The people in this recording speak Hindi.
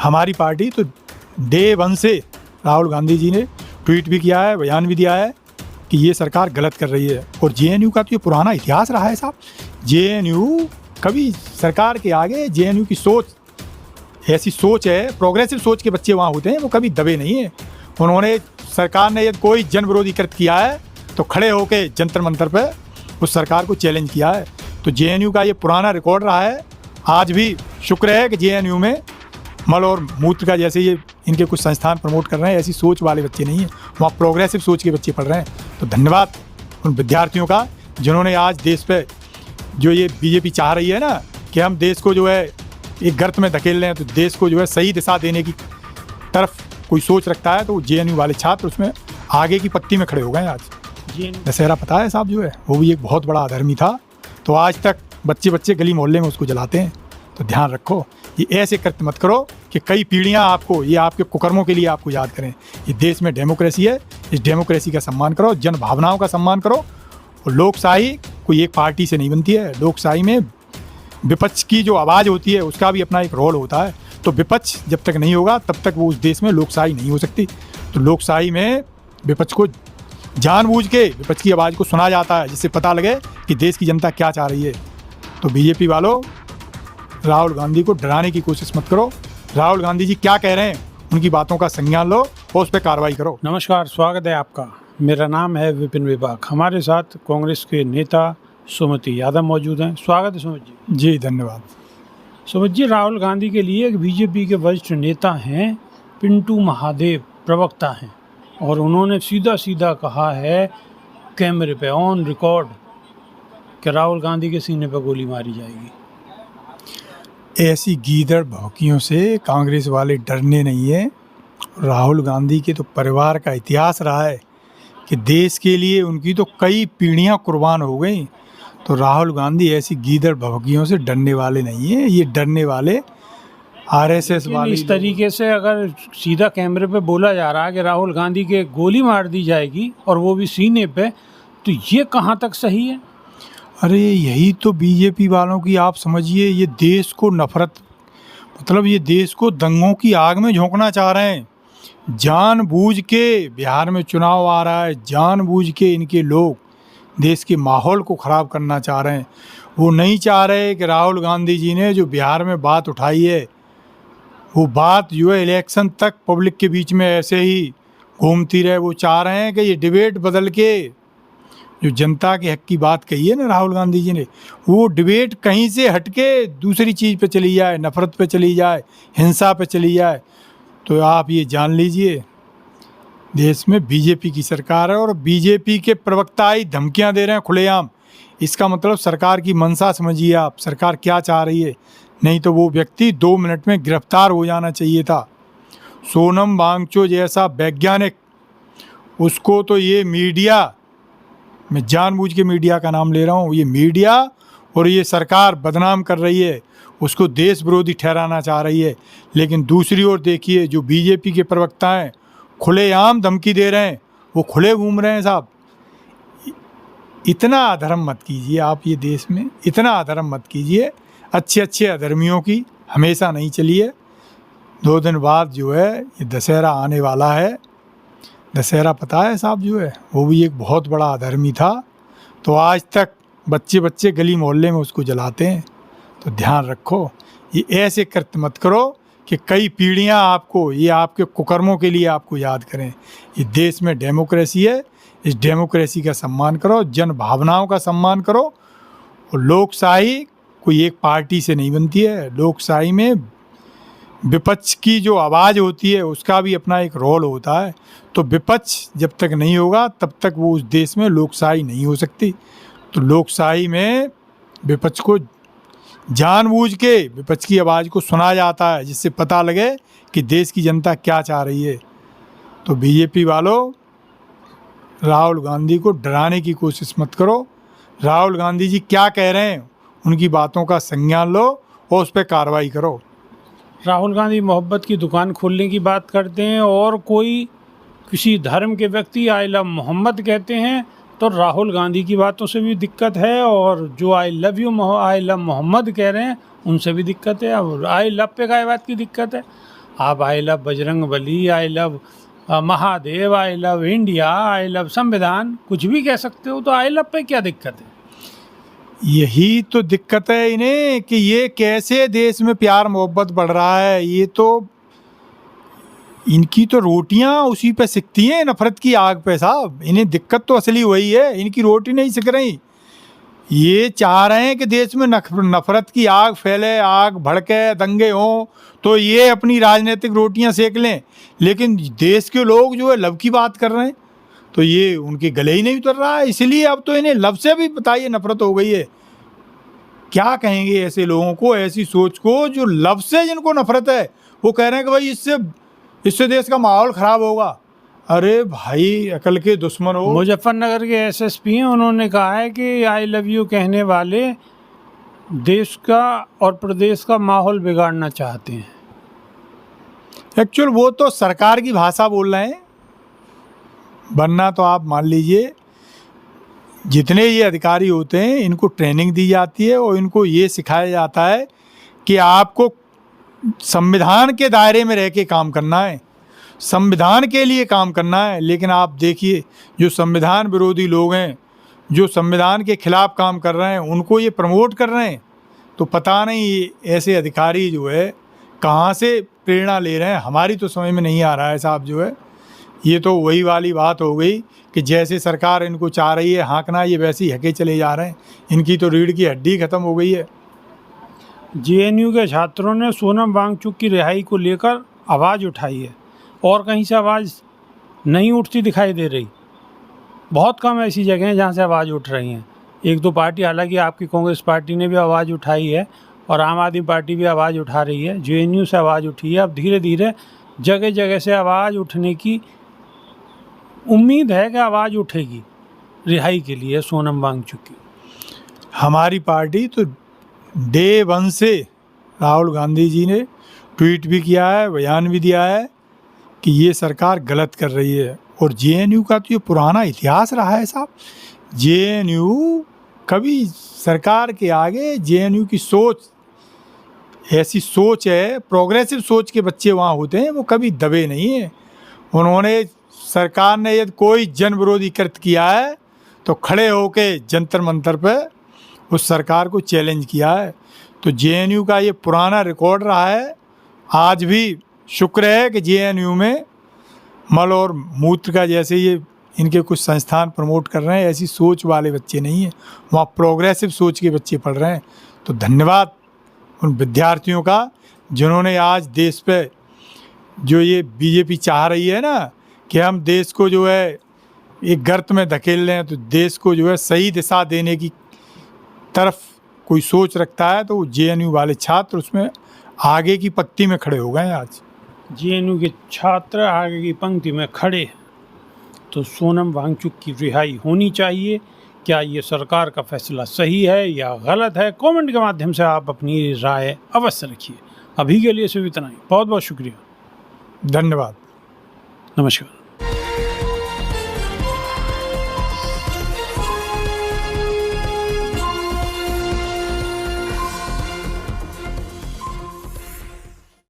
हमारी पार्टी तो डे वन से राहुल गांधी जी ने ट्वीट भी किया है, बयान भी दिया है कि ये सरकार गलत कर रही है। और जेएनयू का तो ये पुराना इतिहास रहा है साहब। जेएनयू कभी सरकार के आगे, जेएनयू की सोच ऐसी सोच है, प्रोग्रेसिव सोच के बच्चे वहाँ होते हैं, वो कभी दबे नहीं है। उन्होंने, सरकार ने यदि कोई जन विरोधी कृत्य किया है तो खड़े होकर जंतर मंतर पर उस सरकार को चैलेंज किया है। तो जेएनयू का ये पुराना रिकॉर्ड रहा है। आज भी शुक्र है कि जेएनयू में मल और मूत्र का जैसे ये इनके कुछ संस्थान प्रमोट कर रहे हैं, ऐसी सोच वाले बच्चे नहीं हैं, वहाँ प्रोग्रेसिव सोच के बच्चे पढ़ रहे हैं। तो धन्यवाद उन विद्यार्थियों का जिन्होंने आज देश पे जो ये बीजेपी चाह रही है ना कि हम देश को जो है एक गर्त में धकेल रहे हैं, तो देश को जो है सही दिशा देने की तरफ कोई सोच रखता है, तो जेएनयू वाले छात्र उसमें आगे की पत्ती में खड़े हो गए। आज दशहरा पता है साहब जो है वो भी एक बहुत बड़ा अधर्मी था, तो आज तक बच्चे गली मोहल्ले में उसको जलाते हैं। तो ध्यान रखो, ये ऐसे कृत्य मत करो कि कई पीढ़ियां आपको, ये आपके कुकर्मों के लिए आपको याद करें। ये देश में डेमोक्रेसी है, इस डेमोक्रेसी का सम्मान करो, जन भावनाओं का सम्मान करो। और लोकशाही कोई एक पार्टी से नहीं बनती है। लोकशाही में विपक्ष की जो आवाज़ होती है उसका भी अपना एक रोल होता है। तो विपक्ष जब तक नहीं होगा तब तक वो उस देश में लोकशाही नहीं हो सकती। तो लोकशाही में विपक्ष को जानबूझ के विपक्ष की आवाज़ को सुना जाता है, जिससे पता लगे कि देश की जनता क्या चाह रही है। तो बीजेपी वालों, राहुल गांधी को डराने की कोशिश मत करो। राहुल गांधी जी क्या कह रहे हैं उनकी बातों का संज्ञान लो और उस पर कार्रवाई करो। नमस्कार, स्वागत है आपका। मेरा नाम है विपिन विभाग। हमारे साथ कांग्रेस के नेता सुमति यादव मौजूद हैं। स्वागत है सुमित जी। जी धन्यवाद। सुमित जी, राहुल गांधी के लिए एक बीजेपी के वरिष्ठ नेता हैं, पिंटू महादेव प्रवक्ता हैं, और उन्होंने सीधा सीधा कहा है कैमरे पे ऑन रिकॉर्ड कि राहुल गांधी के सीने पर गोली मारी जाएगी। ऐसी गीदड़ भौंकियों से कांग्रेस वाले डरने नहीं है। राहुल गांधी के तो परिवार का इतिहास रहा है कि देश के लिए उनकी तो कई पीढ़ियां कुर्बान हो गई। तो राहुल गांधी ऐसी गीदड़ भौंकियों से डरने वाले नहीं है। ये डरने वाले आरएसएस वाले। इस तरीके से अगर सीधा कैमरे पे बोला जा रहा है कि राहुल गांधी के गोली मार दी जाएगी और वो भी सीने पे, तो ये कहाँ तक सही है? अरे यही तो बीजेपी वालों की, आप समझिए, ये देश को नफरत, मतलब ये देश को दंगों की आग में झोंकना चाह रहे हैं। जानबूझ के बिहार में चुनाव आ रहा है, जानबूझ के इनके लोग देश के माहौल को ख़राब करना चाह रहे हैं। वो नहीं चाह रहे कि राहुल गांधी जी ने जो बिहार में बात उठाई है वो बात जो है इलेक्शन तक पब्लिक के बीच में ऐसे ही घूमती रहे। वो चाह रहे हैं कि ये डिबेट बदल के जो जनता के हक की बात कही है ना राहुल गांधी जी ने, वो डिबेट कहीं से हटके दूसरी चीज़ पे चली जाए, नफ़रत पे चली जाए, हिंसा पे चली जाए। तो आप ये जान लीजिए, देश में बीजेपी की सरकार है और बीजेपी के प्रवक्ता ही धमकियां दे रहे हैं खुलेआम। इसका मतलब सरकार की मंशा समझिए आप, सरकार क्या चाह रही है। नहीं तो वो व्यक्ति 2 मिनट में गिरफ्तार हो जाना चाहिए था। सोनम वांगचुक जैसा वैज्ञानिक, उसको तो ये मीडिया, मैं जानबूझ के मीडिया का नाम ले रहा हूँ, ये मीडिया और ये सरकार बदनाम कर रही है, उसको देश विरोधी ठहराना चाह रही है। लेकिन दूसरी ओर देखिए, जो बीजेपी के प्रवक्ता हैं खुलेआम धमकी दे रहे हैं, वो खुले घूम रहे हैं साहब। इतना अधर्म मत कीजिए आप, ये देश में इतना अधर्म मत कीजिए। अच्छे अधर्मियों की हमेशा नहीं चलिए। 2 दिन बाद जो है ये दशहरा आने वाला है। दशहरा पता है साहब जो है वो भी एक बहुत बड़ा अधर्मी था, तो आज तक बच्चे गली मोहल्ले में उसको जलाते हैं। तो ध्यान रखो, ये ऐसे कृत्य मत करो कि कई पीढ़ियां आपको, ये आपके कुकर्मों के लिए आपको याद करें। ये देश में डेमोक्रेसी है, इस डेमोक्रेसी का सम्मान करो, जन भावनाओं का सम्मान करो। और लोकशाही कोई एक पार्टी से नहीं बनती है। लोकशाही में विपक्ष की जो आवाज़ होती है उसका भी अपना एक रोल होता है। तो विपक्ष जब तक नहीं होगा तब तक वो उस देश में लोकशाही नहीं हो सकती। तो लोकशाही में विपक्ष को जानबूझ के विपक्ष की आवाज़ को सुना जाता है, जिससे पता लगे कि देश की जनता क्या चाह रही है। तो बीजेपी वालों, राहुल गांधी को डराने की कोशिश मत करो। राहुल गांधी जी क्या कह रहे हैं उनकी बातों का संज्ञान लो और उस पर कार्रवाई करो। राहुल गांधी मोहब्बत की दुकान खोलने की बात करते हैं और कोई किसी धर्म के व्यक्ति आई लव मोहम्मद कहते हैं, तो राहुल गांधी की बातों से भी दिक्कत है, और जो आई लव मोहम्मद कह रहे हैं उनसे भी दिक्कत है। और आई लव पे काय बात की दिक्कत है? आप I love Bajrang Bali, I love Mahadev, I love India, I love संविधान, कुछ भी कह सकते हो, तो आई लव पे क्या दिक्कत है? यही तो दिक्कत है इन्हें कि ये कैसे देश में प्यार मोहब्बत बढ़ रहा है। ये तो इनकी तो रोटियां उसी पे सिकती हैं, नफरत की आग पे साहब। इन्हें दिक्कत तो असली वही है, इनकी रोटी नहीं सिक रही। ये चाह रहे हैं कि देश में नफरत की आग फैले, आग भड़के, दंगे हों, तो ये अपनी राजनीतिक रोटियां सेक लें। लेकिन देश के लोग जो है लव की बात कर रहे हैं, तो ये उनके गले ही नहीं उतर रहा है। इसलिए अब तो इन्हें लव से भी बताइए नफरत हो गई है। क्या कहेंगे ऐसे लोगों को, ऐसी सोच को, जो लव से जिनको नफरत है, वो कह रहे हैं कि भाई इससे देश का माहौल ख़राब होगा। अरे भाई, अकल के दुश्मन हो। मुजफ्फरनगर के एसएसपी हैं, उन्होंने कहा है कि आई लव यू कहने वाले देश का और प्रदेश का माहौल बिगाड़ना चाहते हैं। एक्चुअल वो तो सरकार की भाषा बोल रहे हैं, वरना तो आप मान लीजिए जितने ये अधिकारी होते हैं इनको ट्रेनिंग दी जाती है और इनको ये सिखाया जाता है कि आपको संविधान के दायरे में रह के काम करना है, संविधान के लिए काम करना है। लेकिन आप देखिए, जो संविधान विरोधी लोग हैं, जो संविधान के खिलाफ काम कर रहे हैं, उनको ये प्रमोट कर रहे हैं। तो पता नहीं ये ऐसे अधिकारी जो है कहाँ से प्रेरणा ले रहे हैं, हमारी तो समझ में नहीं आ रहा है साहब। जो है ये तो वही वाली बात हो गई कि जैसे सरकार इनको चाह रही है हाँकना, ये वैसे ही हके चले जा रहे हैं। इनकी तो रीढ़ की हड्डी ख़त्म हो गई है। जेएनयू के छात्रों ने सोनम वांगचुक की रिहाई को लेकर आवाज़ उठाई है, और कहीं से आवाज़ नहीं उठती दिखाई दे रही। बहुत कम ऐसी जगह हैं जहाँ से आवाज़ उठ रही हैं। एक दो पार्टी, हालांकि आपकी कांग्रेस पार्टी ने भी आवाज़ उठाई है और आम आदमी पार्टी भी आवाज़ उठा रही है, जेएनयू से आवाज़ उठी है। अब धीरे धीरे जगह जगह से आवाज़ उठने की उम्मीद है कि आवाज़ उठेगी रिहाई के लिए सोनम वांगचुक की। हमारी पार्टी तो डे वन से राहुल गांधी जी ने ट्वीट भी किया है, बयान भी दिया है कि ये सरकार गलत कर रही है। और जेएनयू का तो ये पुराना इतिहास रहा है साहब। जेएनयू कभी सरकार के आगे, जेएनयू की सोच ऐसी सोच है, प्रोग्रेसिव सोच के बच्चे वहाँ होते हैं, वो कभी दबे नहीं हैं। उन्होंने, सरकार ने यदि कोई जन विरोधी कृत्य किया है तो खड़े होके जंतर मंतर पे उस सरकार को चैलेंज किया है। तो जेएनयू का ये पुराना रिकॉर्ड रहा है। आज भी शुक्र है कि जेएनयू में मल और मूत्र का, जैसे ये इनके कुछ संस्थान प्रमोट कर रहे हैं, ऐसी सोच वाले बच्चे नहीं हैं, वहाँ प्रोग्रेसिव सोच के बच्चे पढ़ रहे हैं। तो धन्यवाद उन विद्यार्थियों का जिन्होंने आज देश पे, जो ये बीजेपी चाह रही है ना कि हम देश को जो है एक गर्त में धकेल लें, तो देश को जो है सही दिशा देने की तरफ कोई सोच रखता है, तो वो जेएनयू वाले छात्र उसमें आगे की पंक्ति में खड़े हो गए। आज जेएनयू के छात्र आगे की पंक्ति में खड़े हैं। तो सोनम वांगचुक की रिहाई होनी चाहिए। क्या ये सरकार का फैसला सही है या गलत है? कमेंट के माध्यम से आप अपनी राय अवश्य रखिए। अभी के लिए सिर्फ इतना ही। बहुत बहुत शुक्रिया, धन्यवाद, नमस्कार।